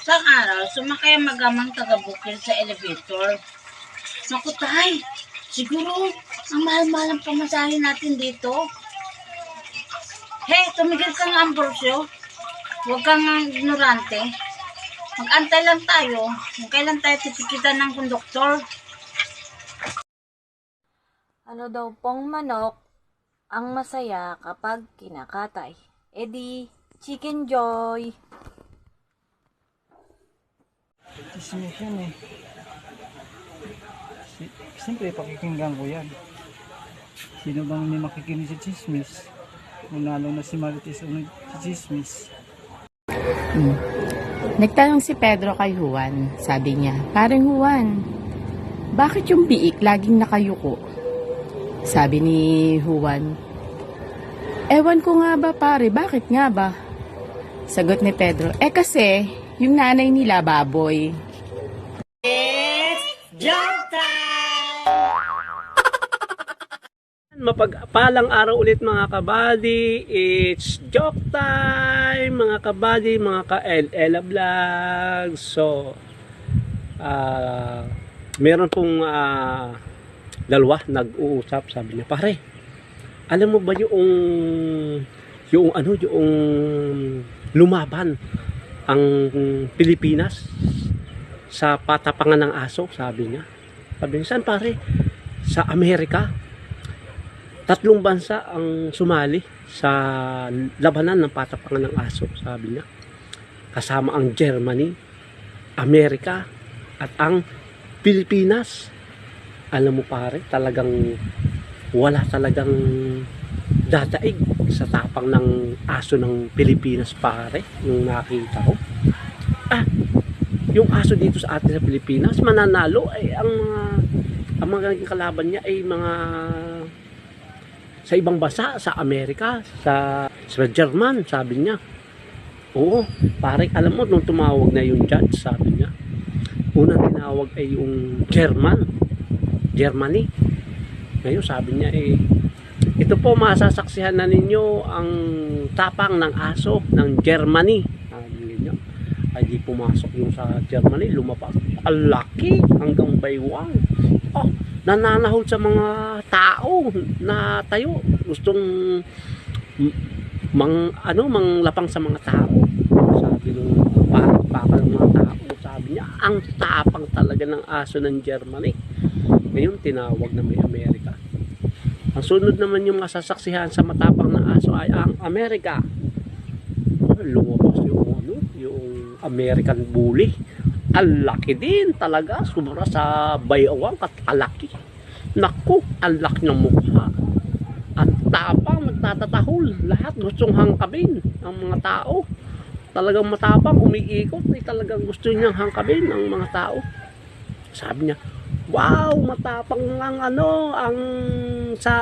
Isang araw, sumakay ang magamang taga-bukid sa elevator. Naku tay, siguro ang mahal-mahal ang pamasahe natin dito. Hey, tumigil ka nga, Ambrosio. Huwag kang ignorante. Mag-antay lang tayo. Kung kailan tayo titikitan ng konduktor. Ano daw pong manok ang masaya kapag kinakatay? Di, Chicken Joy. Chismis yan eh. Siyempre pakikinggan ko yan. Sino bang hindi makikinig sa chismis? Lalo na si Marites o si chismis. Nagtanong si Pedro kay Juan. Sabi niya, Paring Juan, bakit yung biik laging nakayuko? Sabi ni Juan, ewan ko nga ba pare, bakit nga ba? Sagot ni Pedro, kasi yung nanay nila baboy. Mapagpalang araw ulit mga kabady. It's joke time mga kabady, mga ka-LL vlog. So meron pong dalawa nag-uusap. Sabi niya, pare, alam mo ba yung lumaban ang Pilipinas sa patapangan ng aso? Sabi niya, saan pare? Sa Amerika. 3 bansa ang sumali sa labanan ng patapangan ng aso, sabi niya. Kasama ang Germany, Amerika, at ang Pilipinas. Alam mo pare, talagang wala talagang dadaig sa tapang ng aso ng Pilipinas pare, yung nakita ko. Yung aso dito sa atin sa Pilipinas, mananalo ay ang mga kalaban niya ay mga sa ibang bansa, sa Amerika, sa German, sabi niya. Oo, pare, alam mo, nung tumawag na yung judge, sabi niya, unang tinawag ay yung Germany. Ngayon, sabi niya, ito po, masasaksihan na ninyo ang tapang ng aso ng Germany. Sabi niya, ay di pumasok yung sa Germany, lumabas. Ang laki, hanggang baywang. Nananahol sa mga tao na tayo, gustong manglapang sa mga tao. Sabi nung pakal ng mga tao, sabi niya, ang tapang talaga ng aso ng Germany. Ngayon tinawag na may Amerika. Ang sunod naman yung masasaksihan sa matapang ng aso ay ang Amerika. Lumabas yung American Bully. Ang laki din talaga, sobra sa bayawang at kalaki. Naku, ang laki ng mukha. At tapang, nagtatatahol. Lahat gustong hangkabin ang mga tao. Talagang matapang, umiikot. Talagang gusto niyang hangkabin ang mga tao. Sabi niya, wow, matapang ang sa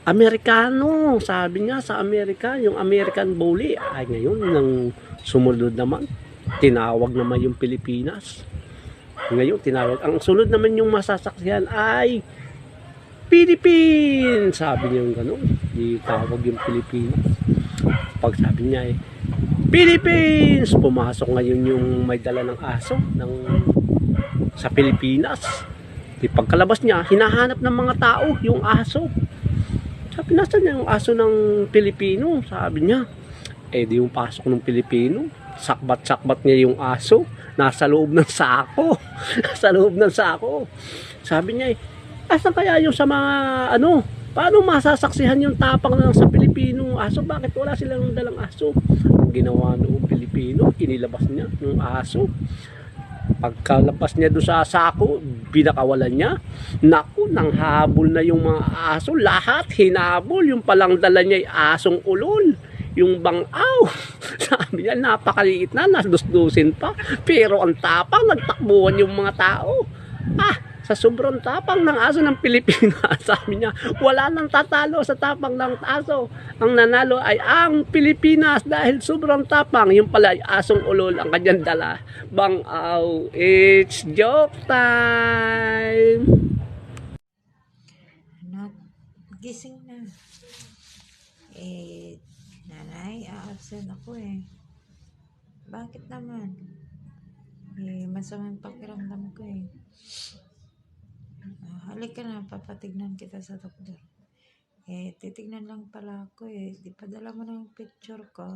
Amerikano. Sabi niya, sa Amerika, yung American Bully. Ay ngayon, nang sumunod naman, tinawag naman yung Pilipinas. Ngayon tinawag. Ang sunod naman yung masasaksihan ay Philippines. Sabi niya yung gano'n. Ditawag yung Pilipinas. Pag sabi niya Philippines, pumasok ngayon yung may dala ng aso sa Pilipinas. Di pagkalabas niya, hinahanap ng mga tao yung aso. Sabi, nasa niya yung aso ng Pilipino? Sabi niya, di yung pasok ng Pilipino. Sakbat-sakbat niya yung aso, nasa loob ng sako. Nasa loob ng sako. Sabi niya, asan kaya yung sa mga paano masasaksihan yung tapang ng sa Pilipino aso? Bakit wala silang dalang aso? Ang ginawa noong Pilipino, inilabas niya yung aso. Pagkalabas niya doon sa sako, binakawalan niya. Naku, nang habol na yung mga aso, lahat hinabol. Yung palang dala niya ay asong ulol, yung bangaw. Sabi niya, napakaliit na, nasdusdusin pa. Pero ang tapang, nagtakbuhan yung mga tao. Sa sobrang tapang ng aso ng Pilipinas, sabi niya, wala nang tatalo sa tapang ng aso. Ang nanalo ay ang Pilipinas dahil sobrang tapang. Yung pala ay asong ulol ang kanyang dala. Bangaw, it's joke time! Gising na. Nanay, absent ako Bakit naman? Masamang pakiramdam ko eh. Halika na, papatignan kita sa doktor. Titignan lang pala ako eh. Di padala mo na yung picture ko.